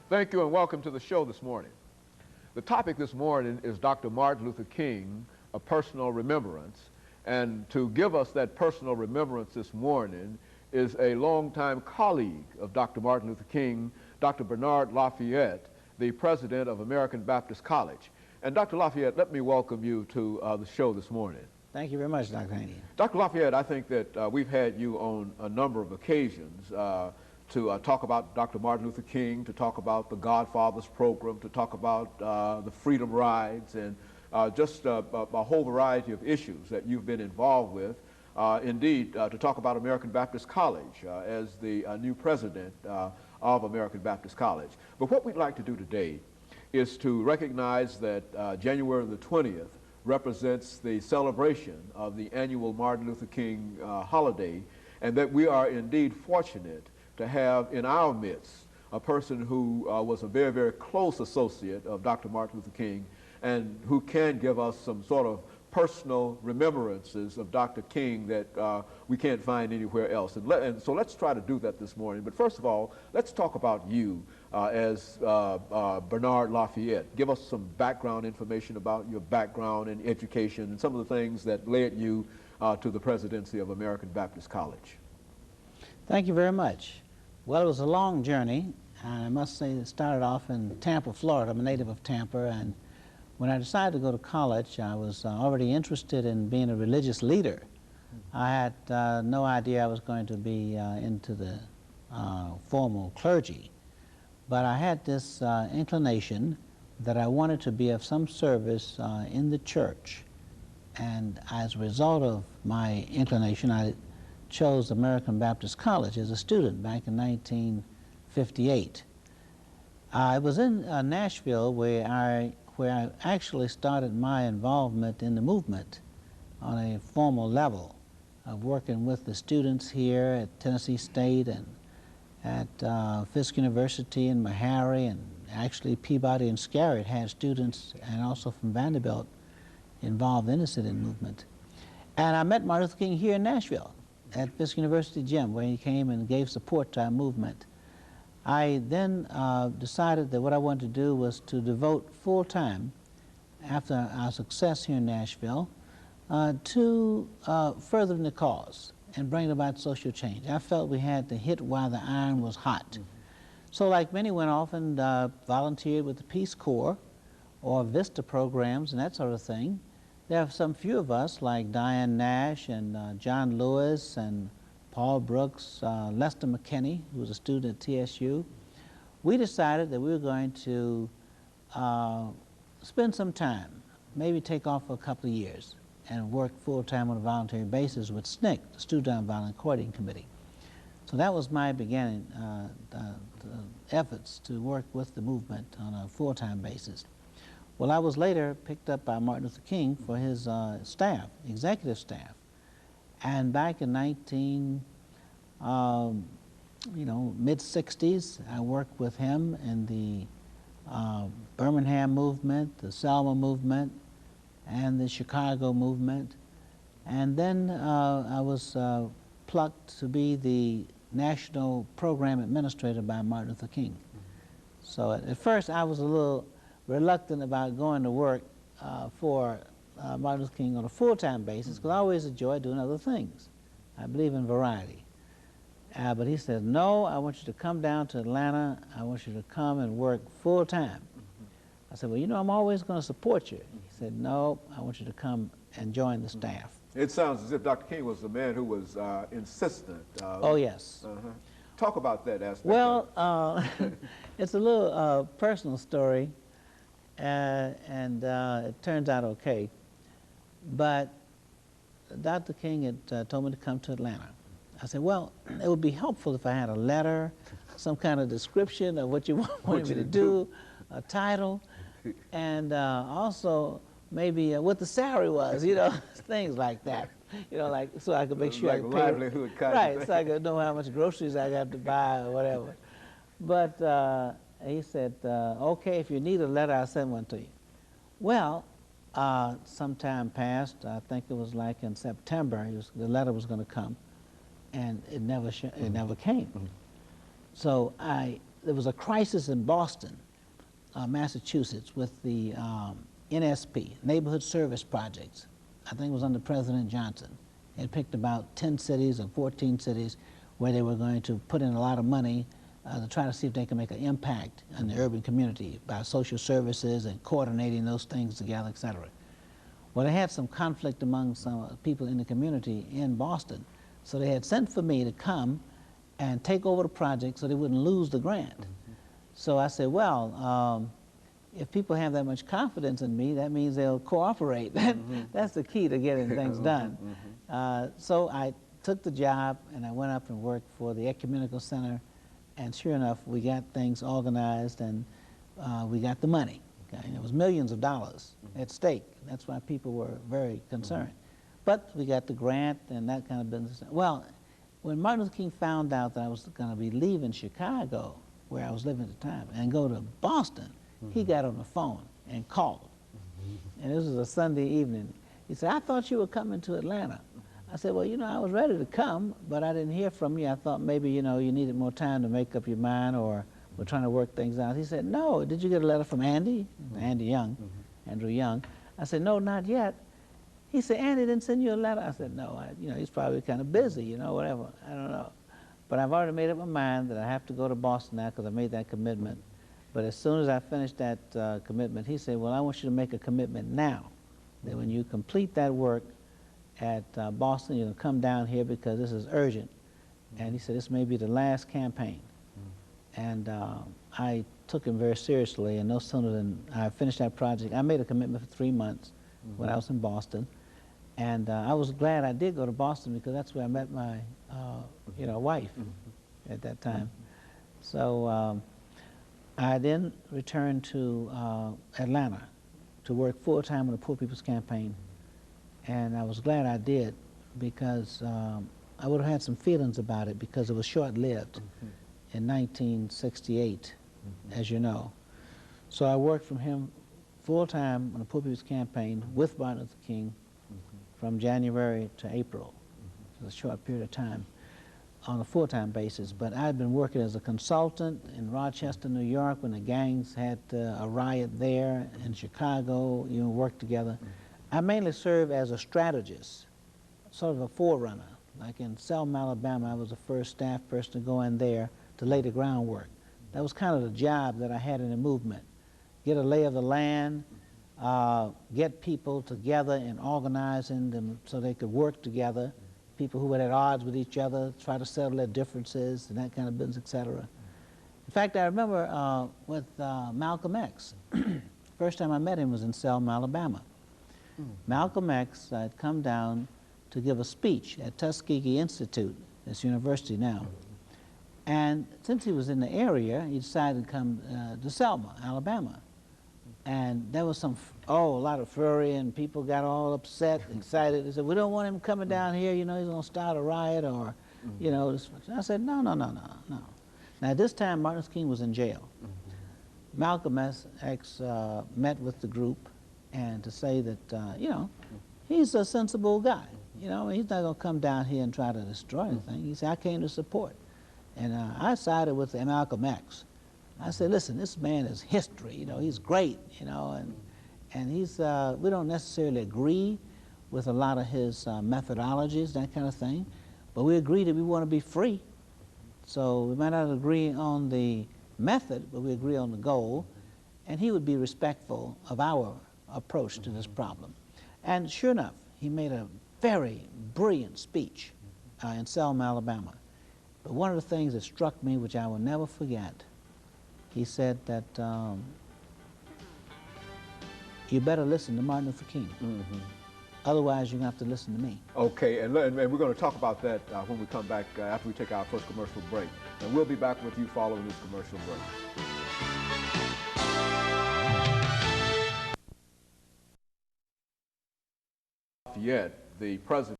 Thank you and welcome to the show this morning. The topic this morning is Dr. Martin Luther King, a personal remembrance. And to give us that personal remembrance this morning is a longtime colleague of Dr. Martin Luther King, Dr. Bernard LaFayette, the president of American Baptist College. And Dr. LaFayette, let me welcome you to the show this morning. Thank you very much, Dr. Haney. Dr. LaFayette, I think that we've had you on a number of occasions to talk about Dr. Martin Luther King, to talk about the Godfathers program, to talk about the Freedom Rides, and just a whole variety of issues that you've been involved with. Indeed, to talk about American Baptist College as the new president of American Baptist College. But what we'd like to do today is to recognize that January the 20th represents the celebration of the annual Martin Luther King holiday, and that we are indeed fortunate to have in our midst a person who was a very, very close associate of Dr. Martin Luther King and who can give us some sort of personal remembrances of Dr. King that we can't find anywhere else. And so let's try to do that this morning. But first of all, let's talk about you as Bernard LaFayette. Give us some background information about your background in education and some of the things that led you to the presidency of American Baptist College. Thank you very much. Well, it was a long journey, and I must say it started off in Tampa, Florida. I'm a native of Tampa, and when I decided to go to college, I was already interested in being a religious leader. I had no idea I was going to be into the formal clergy, but I had this inclination that I wanted to be of some service in the church. And as a result of my inclination, I chose American Baptist College as a student back in 1958. I was in Nashville where I actually started my involvement in the movement on a formal level of working with the students here at Tennessee State and at Fisk University and Meharry, and actually Peabody and Scarrett had students, and also from Vanderbilt, involved in the sit-in movement. And I met Martin Luther King here in Nashville at Fisk University gym, where he came and gave support to our movement. I then decided that what I wanted to do was to devote full time, after our success here in Nashville, to furthering the cause and bringing about social change. I felt we had to hit while the iron was hot. So like many, went off and volunteered with the Peace Corps or VISTA programs and that sort of thing. There are some few of us, like Diane Nash and John Lewis and Paul Brooks, Lester McKinney, who was a student at TSU. We decided that we were going to spend some time, maybe take off for a couple of years, and work full-time on a voluntary basis with SNCC, the Student Nonviolent Coordinating Committee. So that was my beginning efforts to work with the movement on a full-time basis. Well, I was later picked up by Martin Luther King for his staff, executive staff. And back in mid-60s, I worked with him in the Birmingham movement, the Selma movement, and the Chicago movement. And then I was plucked to be the national program administrator by Martin Luther King. So at first I was a little reluctant about going to work for Martin Luther King on a full-time basis, because I always enjoy doing other things. I believe in variety. But he said, no, I want you to come down to Atlanta. I want you to come and work full-time. I said, well, you know, I'm always going to support you. He said, no, I want you to come and join the staff. It sounds as if Dr. King was the man who was insistent. Oh, yes. Talk about that aspect. Well, it's a little personal story, and it turns out okay. But Dr. King had told me to come to Atlanta. I said, well, it would be helpful if I had a letter, some kind of description of what you wanted me to do, a title, and also maybe what the salary was, you know, things like that. You know, like, so I could make sure I could pay. Livelihood kind right, of thing. so I could know how much groceries I got to buy or whatever. But he said, okay, if you need a letter, I'll send one to you. Well, some time passed. I think it was like in September. The letter was going to come, and it never came. So I there was a crisis in Boston, Massachusetts, with the NSP, Neighborhood Service Projects. I think it was under President Johnson. It picked about 10 cities or 14 cities where they were going to put in a lot of money to try to see if they can make an impact on the urban community by social services and coordinating those things together, et cetera. Well, they had some conflict among some people in the community in Boston, so they had sent for me to come and take over the project so they wouldn't lose the grant. So I said, well, if people have that much confidence in me, that means they'll cooperate. That's the key to getting things done. So I took the job and I went up and worked for the Ecumenical Center, and sure enough, we got things organized and we got the money. Okay? And it was millions of dollars at stake. That's why people were very concerned. But we got the grant and that kind of business. Well, when Martin Luther King found out that I was going to be leaving Chicago, where I was living at the time, and go to Boston, he got on the phone and called. And this was a Sunday evening. He said, I thought you were coming to Atlanta. I said, well, you know, I was ready to come, but I didn't hear from you. I thought maybe, you know, you needed more time to make up your mind, or we're trying to work things out. He said, no, did you get a letter from Andy? Andy Young, Andrew Young. I said, no, not yet. He said, Andy didn't send you a letter? I said, no, you know, he's probably kind of busy, you know, whatever. I don't know. But I've already made up my mind that I have to go to Boston now because I made that commitment. But as soon as I finished that commitment, he said, well, I want you to make a commitment now, that when you complete that work at Boston, you're going to come down here because this is urgent. And he said, this may be the last campaign. And I took him very seriously, and no sooner than I finished that project, I made a commitment for 3 months when I was in Boston. And I was glad I did go to Boston because that's where I met my you know, wife at that time. So I then returned to Atlanta to work full-time on the Poor People's Campaign. And I was glad I did because I would have had some feelings about it because it was short-lived in 1968, as you know. So I worked from him full-time on the Poor People's Campaign with Martin Luther King from January to April. It was a short period of time on a full-time basis. But I'd been working as a consultant in Rochester, New York, when the gangs had a riot there, in Chicago, you know, worked together. I mainly served as a strategist, sort of a forerunner. Like in Selma, Alabama, I was the first staff person to go in there to lay the groundwork. That was kind of the job that I had in the movement. Get a lay of the land, get people together and organizing them so they could work together, people who were at odds with each other, try to settle their differences and that kind of business, etc. In fact, I remember with Malcolm X, first time I met him was in Selma, Alabama. Malcolm X had come down to give a speech at Tuskegee Institute, this university now. And since he was in the area, he decided to come to Selma, Alabama. And there was a lot of fury, and people got all upset, excited. They said, we don't want him coming down here, you know, he's going to start a riot or, you know. I said, no. Now, at this time, Martin Luther King was in jail. Malcolm X met with the group and to say that, you know, he's a sensible guy. You know, he's not going to come down here and try to destroy anything. He said, I came to support. And I sided with Malcolm X. I said, listen, this man is history, you know, he's great, you know, and he's, we don't necessarily agree with a lot of his methodologies, that kind of thing, but we agree that we want to be free. So we might not agree on the method, but we agree on the goal, and he would be respectful of our approach to this problem. And sure enough, he made a very brilliant speech in Selma, Alabama. But one of the things that struck me, which I will never forget, he said that you better listen to Martin Luther King. Otherwise, you're going to have to listen to me. Okay, and we're going to talk about that when we come back after we take our first commercial break. And we'll be back with you following this commercial break. BLaFayette, the president